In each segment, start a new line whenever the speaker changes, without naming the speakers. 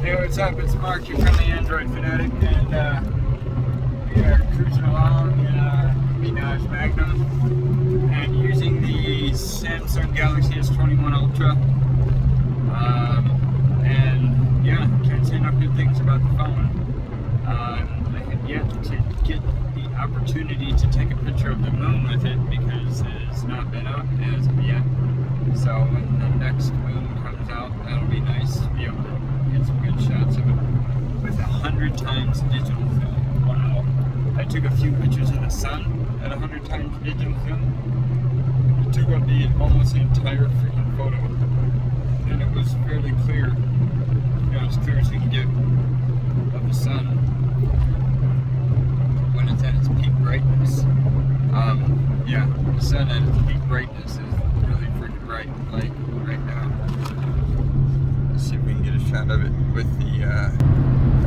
Hey, what's up? It's Mark, your friendly Android Fanatic, and we are cruising along in our Minaj Magnum and using the Samsung Galaxy S-21 Ultra. And yeah, can't say enough good things about the phone. I have yet to get the opportunity to take a picture of the moon with it because it has not been up as of yet. So when the next moon comes out, that'll be nice to be able to get some good shots of it with 100 times digital film. Wow. I took a few pictures of the sun at 100 times digital film. It took up almost the entire freaking photo. And it was fairly clear. You know, as clear as you can get of the sun when it's at its peak brightness. Yeah, the sun at its peak brightness is really freaking bright, like right now. Let's see if we can get a shot of it with the,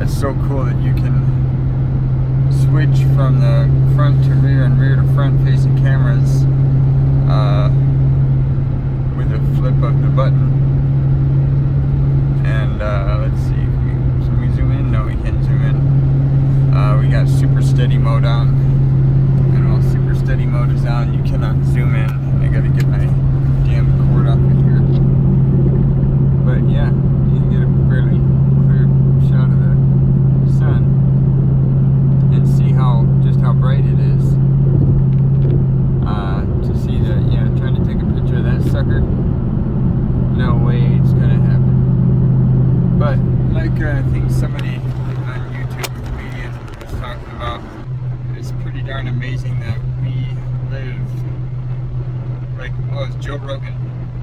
it's so cool that you can switch from the front to rear and rear to front facing cameras with a flip of the button. And let's see, can we zoom in? No, we can't zoom in. We got super steady mode on, and while super steady mode is on, you cannot zoom in. I gotta get my damn cord off of here. But yeah, you can get a fairly clear shot of the sun and see just how bright it is. To see that, yeah, trying to take a picture of that sucker, no way it's gonna happen. But like I think somebody on YouTube, a comedian, was talking about, it's pretty darn amazing that we live, like, well, it's Joe Rogan,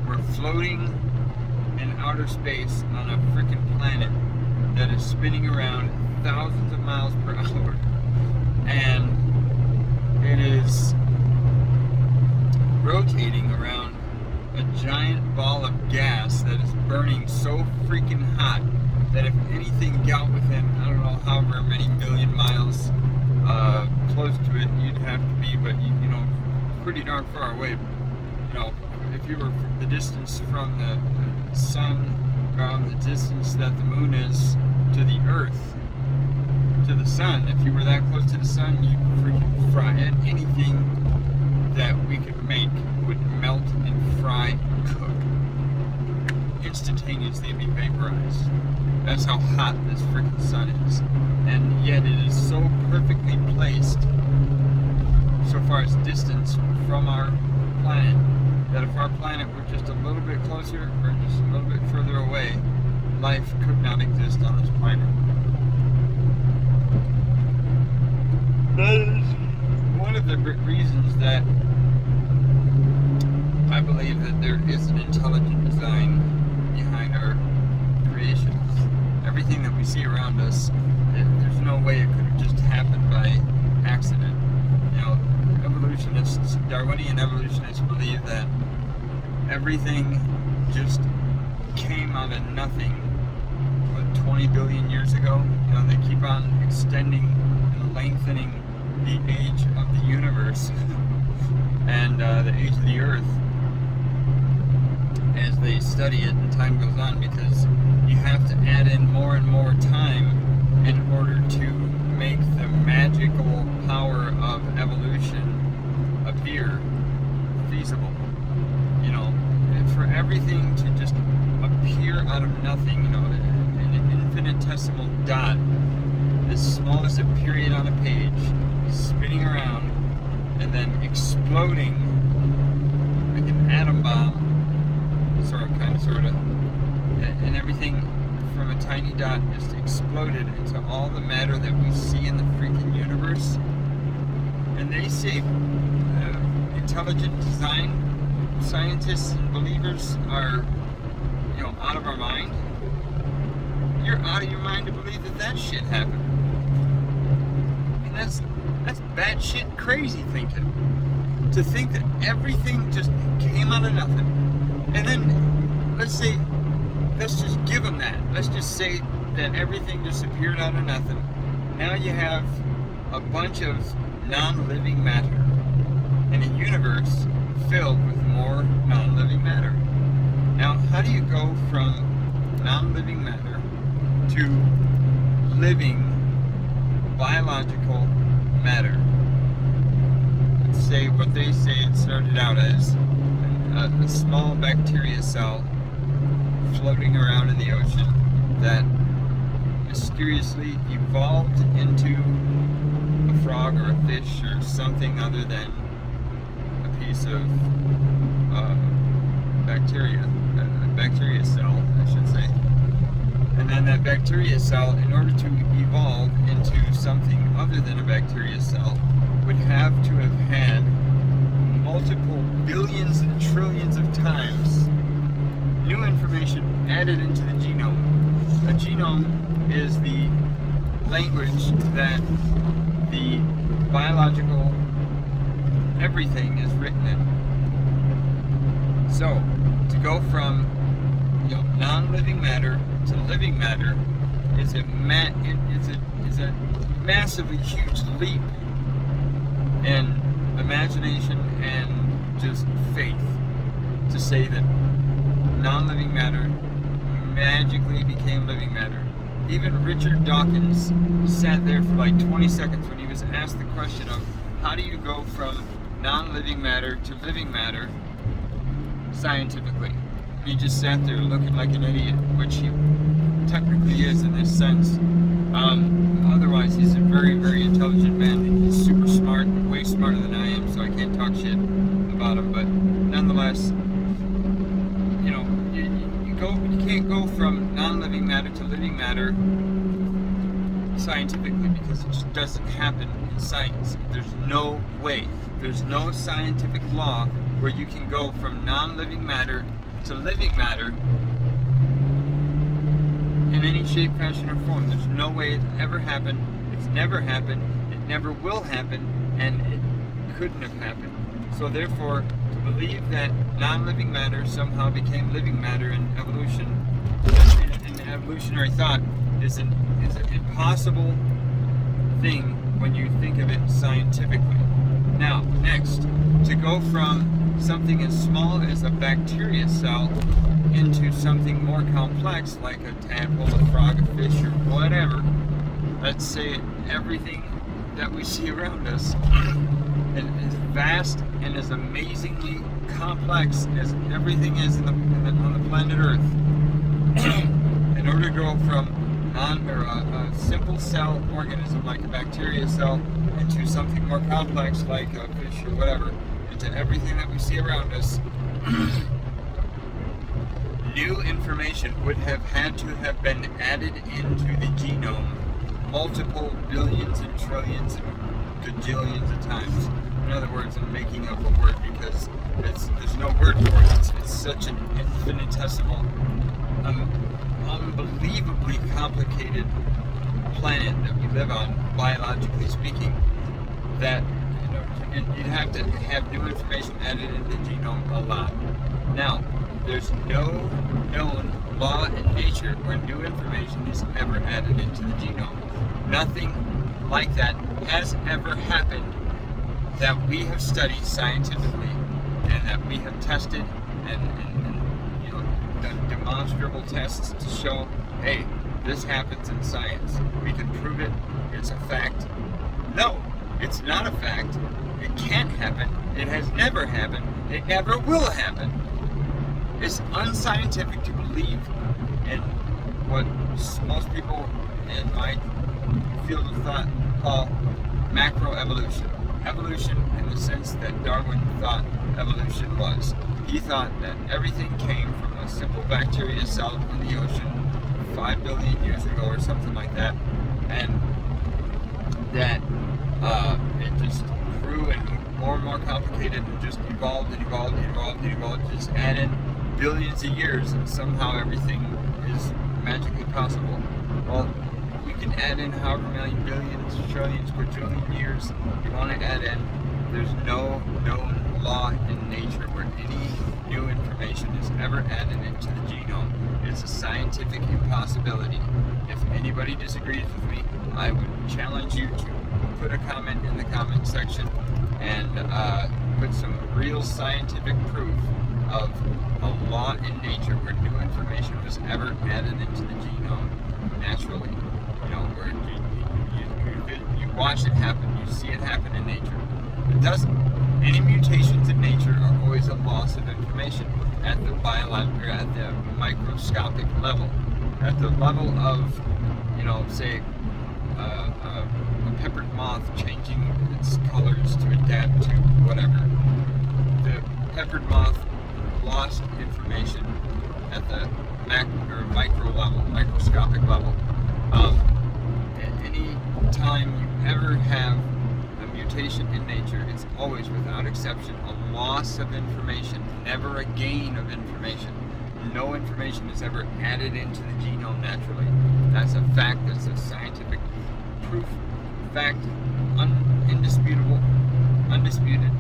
we're floating in outer space on a freaking planet that is spinning around thousands of miles per hour, and it is rotating around a giant ball of gas that is burning so freaking hot that if anything got within, I don't know, however many million miles close to it, you'd have to be, but you know, pretty darn far away. You know, if you were the distance from the sun, the distance that the moon is to the earth, to the sun, if you were that close to the sun, you'd freaking fry it. Anything that we could make would melt and fry and cook. Instantaneously be vaporized. That's how hot this freaking sun is. And yet it is so perfectly placed, so far as distance from our planet, that if our planet were just a little bit closer or just a little bit further away, life could not exist on this planet. That is one of the reasons that I believe that there is an intelligent design behind our creations. Everything that we see around us, there's no way it could have just happened by accident. You know, evolutionists, Darwinian evolutionists believe that everything just came out of nothing, 20 billion years ago? You know, they keep on extending and lengthening the age of the universe and the age of the earth as they study it and time goes on, because you have to add in more and more time in order to make the magical power of evolution appear feasible. You know, for everything to just appear out of nothing, you know, an infinitesimal dot as small as a period on a page, spinning around and then exploding like an atom bomb, sort of, and everything from a tiny dot just exploded into all the matter that we see in the freaking universe. And they say intelligent design scientists and believers are, you know, out of our mind. You're out of your mind to believe that shit happened. I mean, that's batshit crazy thinking. To think that everything just came out of nothing. And then, let's just give them that. Let's just say that everything just appeared out of nothing. Now you have a bunch of non-living matter in a universe filled with more non-living matter. Now, how do you go from non-living matter to living biological matter. Let's say what they say it started out as a small bacteria cell floating around in the ocean that mysteriously evolved into a frog or a fish or something other than a piece of bacteria, a bacteria cell, I should say. And then that bacteria cell, in order to evolve into something other than a bacteria cell, would have to have had multiple billions and trillions of times new information added into the genome. A genome is the language that the biological everything is written in. So, to go from non-living matter to living matter is a massively huge leap in imagination and just faith to say that non-living matter magically became living matter. Even Richard Dawkins sat there for like 20 seconds when he was asked the question of how do you go from non-living matter to living matter scientifically. He just sat there looking like an idiot, which he technically is in this sense. Otherwise, he's a very, very intelligent man. He's super smart, way smarter than I am, so I can't talk shit about him. But nonetheless, you can't go from non-living matter to living matter scientifically because it just doesn't happen in science. There's no way. There's no scientific law where you can go from non-living matter to living matter in any shape, fashion, or form. There's no way it ever happened. It's never happened. It never will happen, and it couldn't have happened. So therefore, to believe that non-living matter somehow became living matter in evolution, in evolutionary thought, is an impossible thing when you think of it scientifically. Now, next, to go from something as small as a bacteria cell into something more complex like a tadpole, a frog, a fish, or whatever. Let's say everything that we see around us is vast and as amazingly complex as everything is on the planet Earth. In order to go from a simple cell organism like a bacteria cell into something more complex like a fish or whatever, into everything that we see around us, new information would have had to have been added into the genome multiple billions and trillions and gajillions of times. In other words, I'm making up a word because there's no word for it. It's such an infinitesimal, unbelievably complicated planet that we live on, biologically speaking, that you'd have to have new information added into the genome a lot. Now, there's no known law in nature where new information is ever added into the genome. Nothing like that has ever happened that we have studied scientifically and that we have tested and done demonstrable tests to show, hey, this happens in science. We can prove it. It's a fact. No, it's not a fact. It can't happen. It has never happened. It never will happen. It's unscientific to believe in what most people in my field of thought call macroevolution. Evolution in the sense that Darwin thought evolution was. He thought that everything came from a simple bacteria cell in the ocean 5 billion years ago or something like that, and that it just grew and more complicated and just evolved and evolved and evolved and evolved. Just add in billions of years and somehow everything is magically possible. Well, you can add in however many billions, trillions, quadrillion years you want to add in. There's no known law in nature where any new information is ever added into the genome. It's a scientific impossibility. If anybody disagrees with me, I would challenge you to put a comment in the comment section and put some real scientific proof of a law in nature where new information was ever added into the genome naturally. You know, where you watch it happen, you see it happen in nature. It doesn't. Any mutations in nature are always a loss of information at the biological, or at the microscopic level. At the level of, you know, say, a peppered moth changing its colors to adapt to whatever. The peppered moth lost information at the micro level, microscopic level. Any time you ever have a mutation in nature, it's always, without exception, a loss of information, never a gain of information. No information is ever added into the genome naturally. That's a fact, that's a scientific proof, fact, indisputable, undisputed.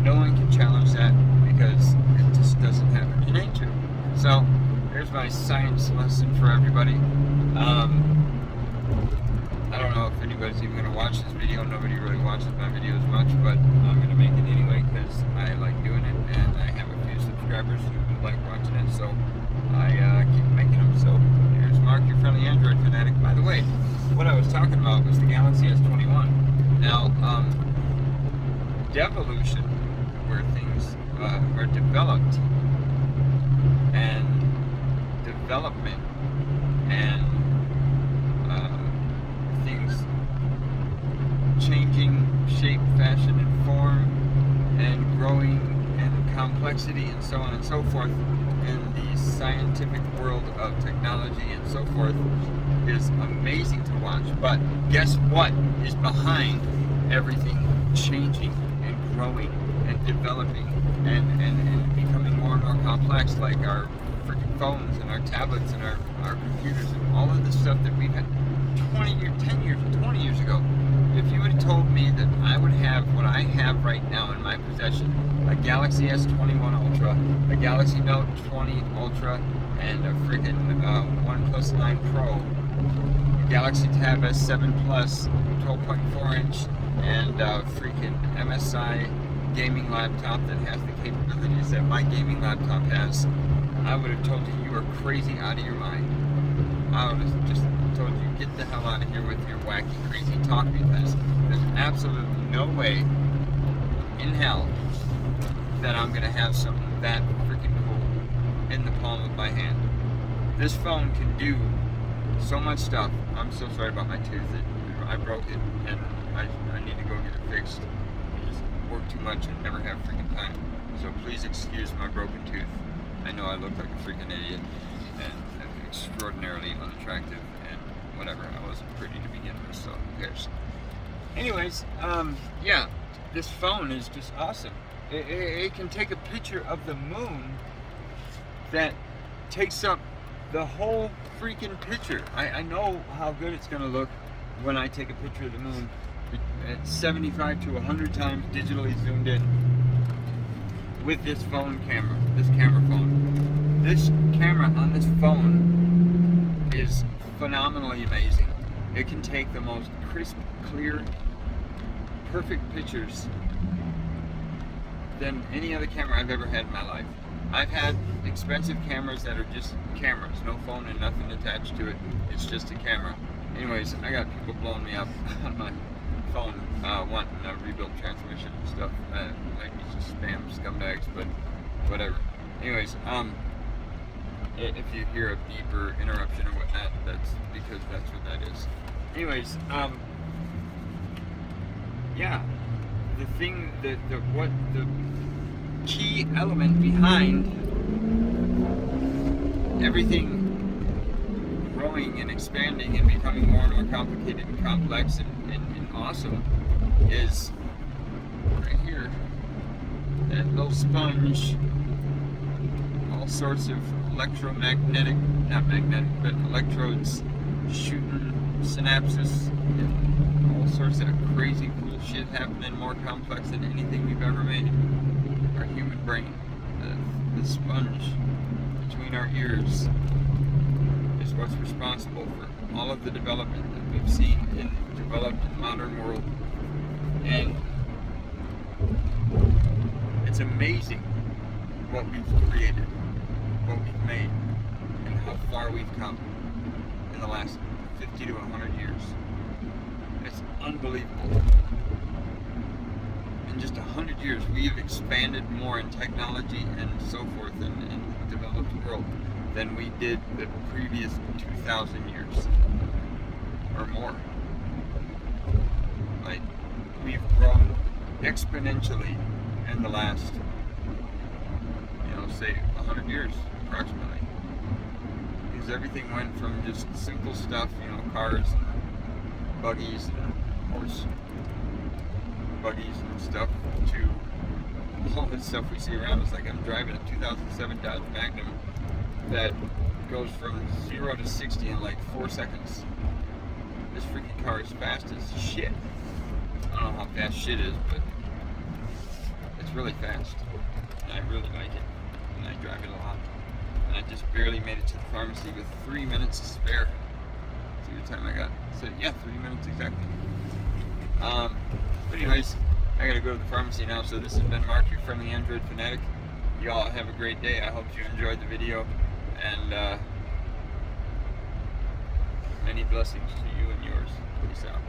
No one can challenge that because it just doesn't happen in nature. So, there's my science lesson for everybody. I don't know if anybody's even going to watch this video. Nobody really watches my videos much, but I'm going to make it anyway because I like doing it, and I have a few subscribers who like watching it, so I keep making them. So here's Mark, your friendly Android Fanatic. By the way, what I was talking about was the Galaxy S-21. Now, devolution, where things are developed, and development, and things changing shape, fashion, and form, and growing, and complexity, and so on and so forth in the scientific world of technology and so forth is amazing to watch. But guess what is behind everything changing and growing and developing and becoming more and more complex, like our freaking phones and our tablets and our computers and all of the stuff that we've had 20 years ago. If you would have told me that I would have what I have right now in my possession, a Galaxy S-21 Ultra, a Galaxy Note 20 Ultra, and a freaking OnePlus 9 Pro, a Galaxy Tab S7 Plus, 12.4 inch, and a freaking MSI gaming laptop that has the capabilities that my gaming laptop has, I would have told you you are crazy out of your mind. I would have just told you, get the hell out of here with your wacky, crazy talk, because there's absolutely no way in hell that I'm going to have something that freaking cool in the palm of my hand. This phone can do so much stuff. I'm so sorry about my tooth. I broke it, and I need to go get it fixed. I just work too much and never have freaking time. So please excuse my broken tooth. I know I look like a freaking idiot and extraordinarily unattractive and whatever. I wasn't pretty to begin with, so who cares? Anyways, yeah, this phone is just awesome. It can take a picture of the moon that takes up the whole freaking picture. I know how good it's going to look when I take a picture of the moon at 75 to 100 times digitally zoomed in with this phone camera, this camera phone. This camera on this phone is phenomenally amazing. It can take the most crisp, clear, perfect pictures than any other camera I've ever had in my life. I've had expensive cameras that are just cameras, no phone and nothing attached to it. It's just a camera. Anyways, I got people blowing me up on my phone wanting a rebuilt transmission and stuff. Like it's just spam scumbags, but whatever. Anyways, if you hear a beep or interruption or whatnot, that's because that's what that is. Anyways, yeah, the thing that what the key element behind everything growing and expanding and becoming more and more complicated and complex and awesome is right here. That little sponge, all sorts of electromagnetic, not magnetic, but electrodes shooting synapses and all sorts of crazy cool shit happening, more complex than anything we've ever made. Our human brain, the sponge between our ears, is what's responsible for all of the development that we've seen in the developed modern world. And it's amazing what we've created, what we've made, and how far we've come in the last 50 to 100 years. It's unbelievable. In just 100 years, we have expanded more in technology and so forth in the developed world than we did the previous 2,000 years or more. Like, we've grown exponentially in the last, say 100 years approximately, because everything went from just simple stuff, cars and buggies and horse buggies and stuff, to all this stuff we see around us. Like, I'm driving a 2007 Dodge Magnum that goes from 0 to 60 in like 4 seconds. This freaking car is fast as shit. I don't know how fast shit is, but it's really fast, and I really like it, and I drive it a lot. And I just barely made it to the pharmacy with 3 minutes to spare. See the time I got? So yeah, 3 minutes exactly. But anyways, I gotta go to the pharmacy now. So this has been Mark here from the Android Fanatic. You all have a great day. I hope you enjoyed the video, and many blessings to you and yours. Peace out.